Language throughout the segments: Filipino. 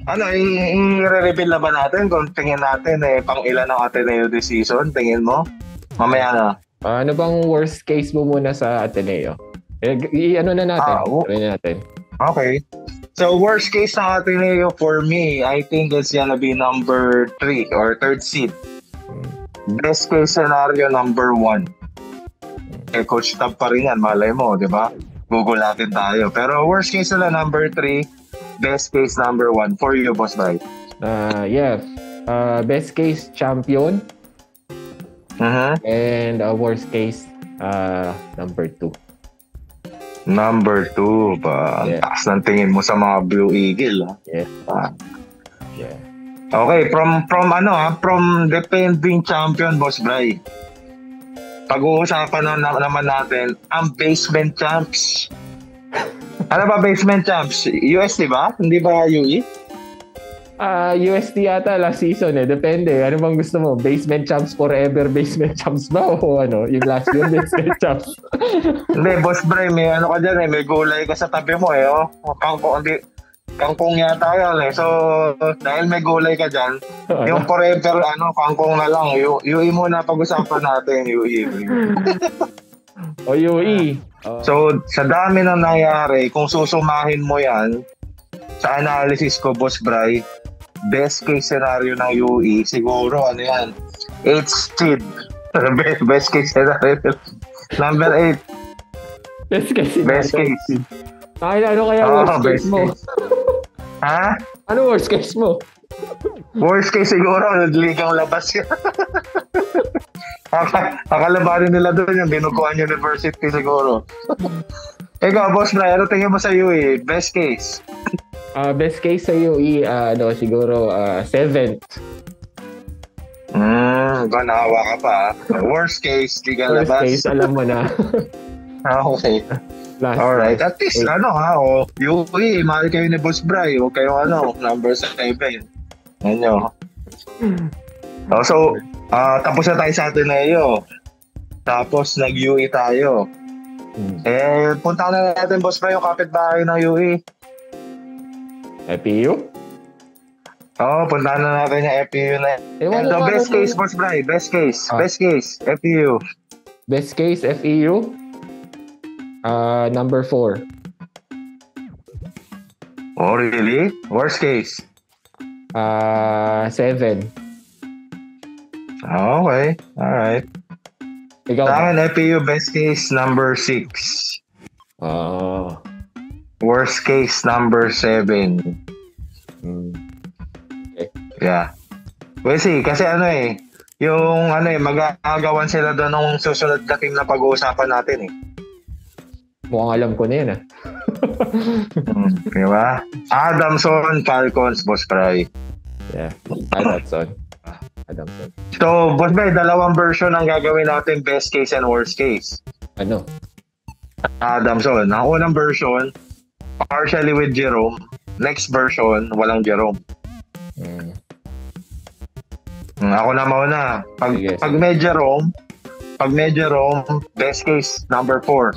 Ano, i-reveal na ba natin kung tingin natin pang ilan ang Ateneo this season? Tingin mo? Mamaya na. Ano bang worst case mo muna sa Ateneo? Ano na natin? Try na natin. Okay. So, worst case ng Ateneo for me, I think it's gonna be number 3 or third seed. Best case scenario, number 1. Coach Tab pa rin yan, malay mo, di ba? Google natin tayo. Pero worst case na number 3, best case number 1 for you, Boss Bay. Yeah. Best case champion. And worst case number 2. Number 2 ba? Ang taas ng tingin mo sa mga Blue Eagle. Yeah. Yeah. Okay, from defending champion, Boss Bray. Pag-uusapan naman natin ang basement champs. Ano ba basement champs? UST ba? Hindi ba UE? UST yata last season Depende. Ano bang gusto mo? Basement champs forever, basement champs ba? O ano? Yung last year, basement champs. Hindi, Boss Bray, may ano ka dyan may gulay ka sa tabi mo Kangkong yata yan So, dahil may gulay ka dyan, yung forever, kangkong na lang. UE muna pag-usapan natin, UE. O UE. So, sa dami nang nangyari, kung susumahin mo yan, sa analysis ko, Boss Bray, best case scenario ng UE, siguro, 8 seed. Best case scenario. Number 8. Best case. Ano kaya worst case mo? Ha? Ano worst case mo? Worst case siguro, ligang labas yan. Akalabanin nila doon yung Binukuan University siguro. Ikaw, Boss Bray, ano tingin mo sa UE? Best case? Best case sa UE, siguro 7th. Ganawa ka pa. Worst case, ligang labas. Worst case, alam mo na. Okay. Alright. At least, UE, mahal kayo ni Boss Bray. Huwag kayo, number 7. So, tapos na tayo sa Ateneo. Tapos, nag-UE tayo. Punta na natin, Boss Bray, yung kapitbahay ng UE. FPU? Punta na natin yung FPU na. The best case, Boss Bray. Best case. Best case, FPU. Best case, FEU? Number 4. Oh, really? Worst case? 7. Okay. Alright. Ikaw sa akin, FPU best case, number 6. Worst case, number 7. Okay. Yeah. Well, see, kasi mag-aagawan sila doon ng susunod na team na pag-uusapan natin Mukhang alam ko na yun Diba? Adamson, Falcons, Boss Bray. Yeah, Adamson. So, Boss Bray, dalawang version ang gagawin natin, best case and worst case. Ano? Adamson. Ang unang version, partially with Jerome. Next version, walang Jerome. Ako na mauna. Pag may Jerome, best case, number 4.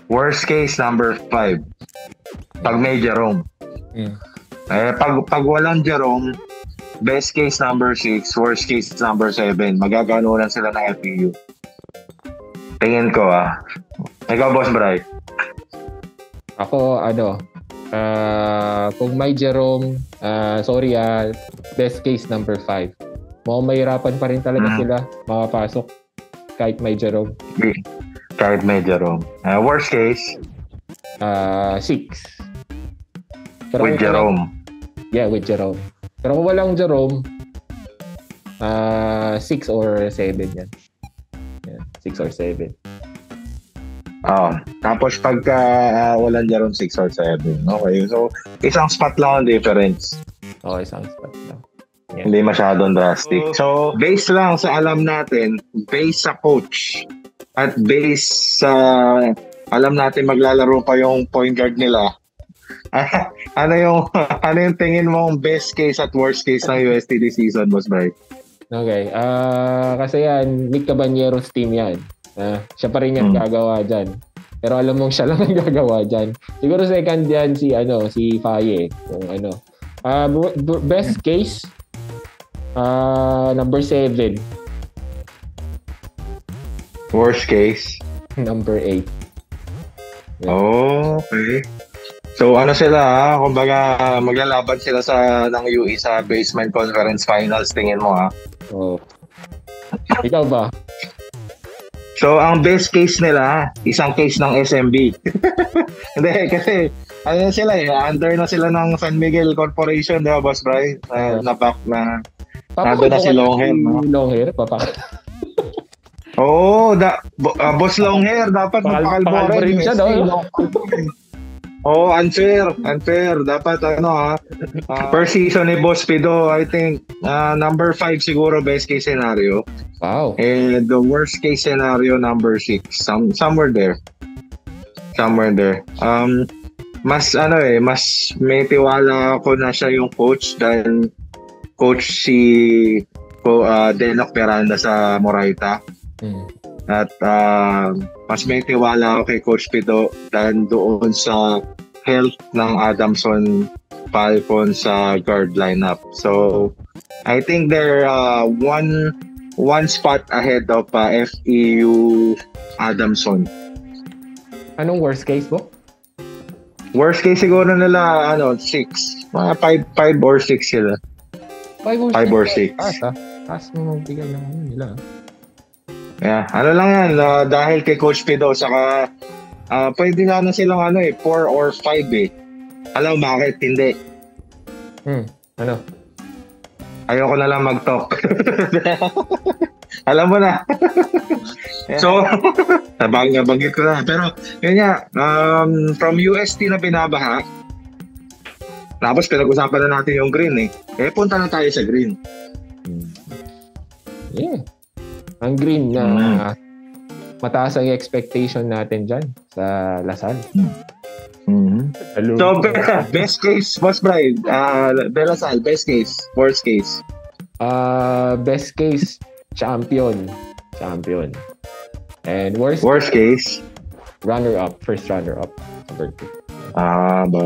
Worst case, number 5. Pag may Jerome. Pag walang Jerome, best case, number 6. Worst case, number 7. Magaganunan sila ng FPU. Tingin ko Ikaw, Boss Bray. Ako, kung may Jerome, best case, number 5. Mukhang mahirapan pa rin talaga sila makapasok kahit may Jerome. Kahit may Jerome. Worst case? 6. With Jerome? Yeah, with Jerome. Pero kung walang Jerome, 6 or 7 yan. Yeah, 6 or 7. Tapos pagka walang Jerome, 6 or 7. Okay, so isang spot lang ang difference. Okay, isang spot lang. Yeah. Hindi masyadong drastic. So, based lang sa alam natin, based sa coach, at based sa alam natin maglalaro pa yung point guard nila, ano yung tingin mong best case at worst case ng UST this season, Boss Bray? Okay. Kasi yan, Nick Caballero's team yan. Siya pa rin yung gagawa dyan. Pero alam mong siya lang ang gagawa dyan. Siguro second yan si Faye. Kung ano. Best case, number 7. Worst case? Number 8. Yeah. Oh, okay. So ano sila kumbaga maglalaban sila ng UE sa Basement Conference Finals, tingin mo Oh. Ikaw ba? So ang best case nila, isang case ng SMB. Hindi kasi sila under na sila ng San Miguel Corporation, di ba, Boss Brian? Napak na nando na si Longhair, no? Longhair, papak. Oo, Boss Longhair, dapat mapakalbo rin siya, no? Oh, unfair. Dapat per season ni Boss Pido, I think number 5 siguro best case scenario. Wow. And the worst case scenario number 6. Somewhere there. Mas may tiwala ako na siya yung coach dahil coach si Denoc Miranda sa Moraita. At mas may tiwala ako kay Coach Pido dahil doon sa health ng Adamson Falcon sa guard lineup. So I think they're one spot ahead of FEU Adamson. Anong worst case mo? Worst case siguro nila 6. Mga 5 or 6 sila. 5 or 6. Taas mo magbigay ng nila. Yeah, lang yan, dahil kay Coach Pido, saka pwede na silang 4 or 5 eh. Alam mo bakit? Hindi. Ano? Ayoko na lang mag-talk. Alam mo na. So, nabanggit ko na. Pero, yun nga, from UST na binabaha, tapos pinag-usapan na natin yung green eh. Punta na tayo sa green. Yeah. Ang green na mataas ang expectation natin dyan sa Lasal. So, best case, Boss Brian, Lasal, best case, worst case? Best case, champion. And worst case? Runner-up, first runner-up. Number 2. Ba.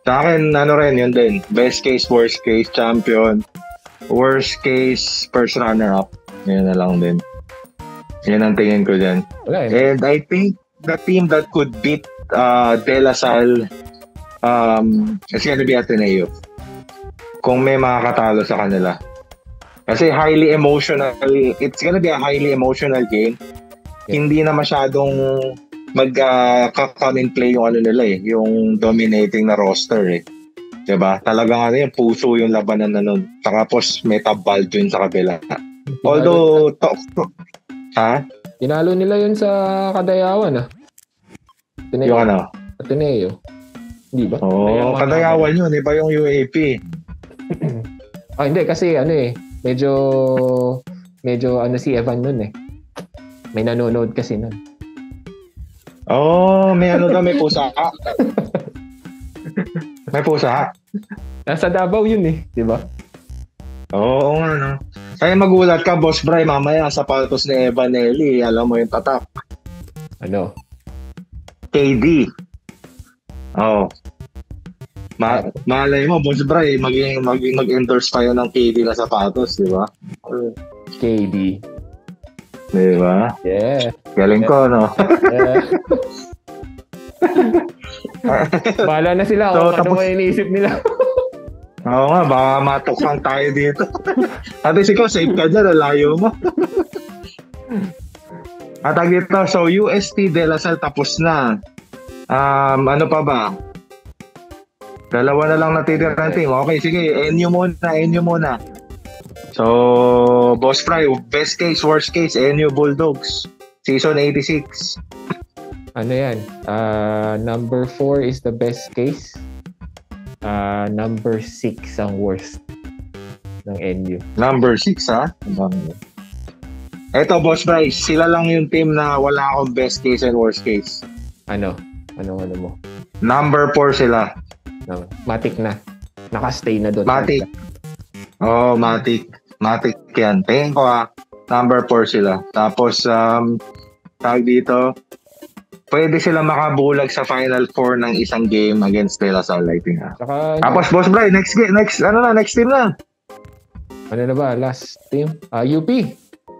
Sa akin, rin, yun din. Best case, worst case, champion. Worst case, first runner-up. Yan na lang din. Yan ang tingin ko dyan. And I think the team that could beat De La Salle is gonna be Ateneo. Kung may makakatalo sa kanila. Kasi it's gonna be a highly emotional game. Yeah. Hindi na masyadong come in play yung nila yung dominating na roster Diba? Talagang yung puso yung labanan na nun. Tapos may tabal dun sa kabila. Although, Tinalo nila yun sa Kadayawan Ateneo. Yung Ateneo. Hindi ba? Oo, Kadayawan yun. Iba yung UAP. Hindi. Kasi medyo si Evan nun May nanonood kasi nun. May may pusa. May pusa. Nasa Davao yun di ba? Oo nga, no. Kaya magulat ka, Boss Bry, mamaya sa sapatos ni Evanelli, alam mo yung tatak. Ano? KD. Malay mo, Boss Bry, mag-endorse pa yun ng KD na sapatos, di ba? KD. Di ba? Yeah. Galing ko, no? Yeah. Bahala na sila kung ano iniisip nila. Oo nga, baka matukang tayo dito. Ate, ikaw, safe ka dyan, layo mo. At dito, so UST De La Salle tapos na. Ano pa ba? Dalawa na lang natitira ng team. Okay, sige, NU muna. So, Boss Fry, best case, worst case, NU Bulldogs. Season 86. Ano yan? Number 4 is the best case. Number 6 ang worst ng NU. Number 6, ha? Eto, Boss Bryce, sila lang yung team na wala akong best case and worst case. Ano mo? Number 4 sila. No, Matic na. Naka-stay na doon. Matic. Matic yan. Tingin ko Number 4 sila. Tapos, tawag dito, pwede sila makabulag sa Final Four ng isang game against De La Salle, I think. Saka, Tapos, Boss Bry, next team na. ano na ba? Last team? UP.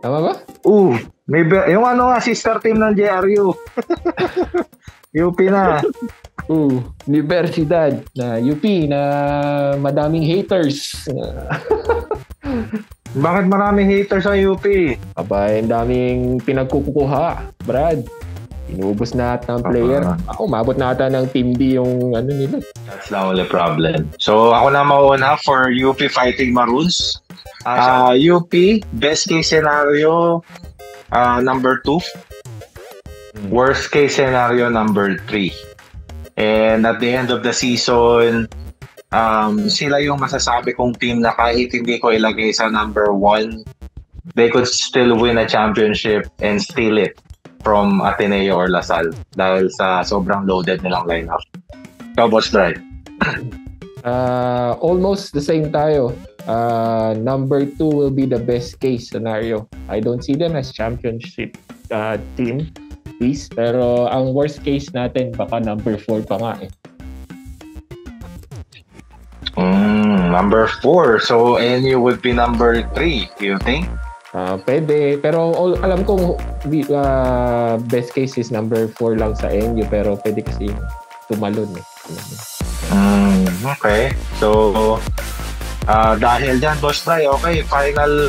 Tama ba? Yung sister team ng JRU. UP na. Universidad na UP na madaming haters. Bakit maraming haters sa UP? Aba, ang daming pinagkukuha, Brad. Inubos na ng player. Ako, umabot na ata ng Team D yung nila. That's the only problem. So, ako na mauna for UP Fighting Maroons. UP, best case scenario, number 2. Worst case scenario, number 3. And at the end of the season, sila yung masasabi kong team na kahit hindi ko ilagay sa number 1, they could still win a championship and steal it from Ateneo or La Salle dahil sa sobrang loaded nilang lineup. Ikaw, Boss Bry? Almost the same tayo. Number 2 will be the best case scenario. I don't see them as championship team, please. Pero ang worst case natin, baka number 4 pa nga eh. Number 4. So, NU would be number 3, do you think? Pwede. Pero alam kong best case is number 4 lang sa NU. Pero pwede kasi tumalon eh. Okay. So, dahil dyan, Boss Bry, okay, final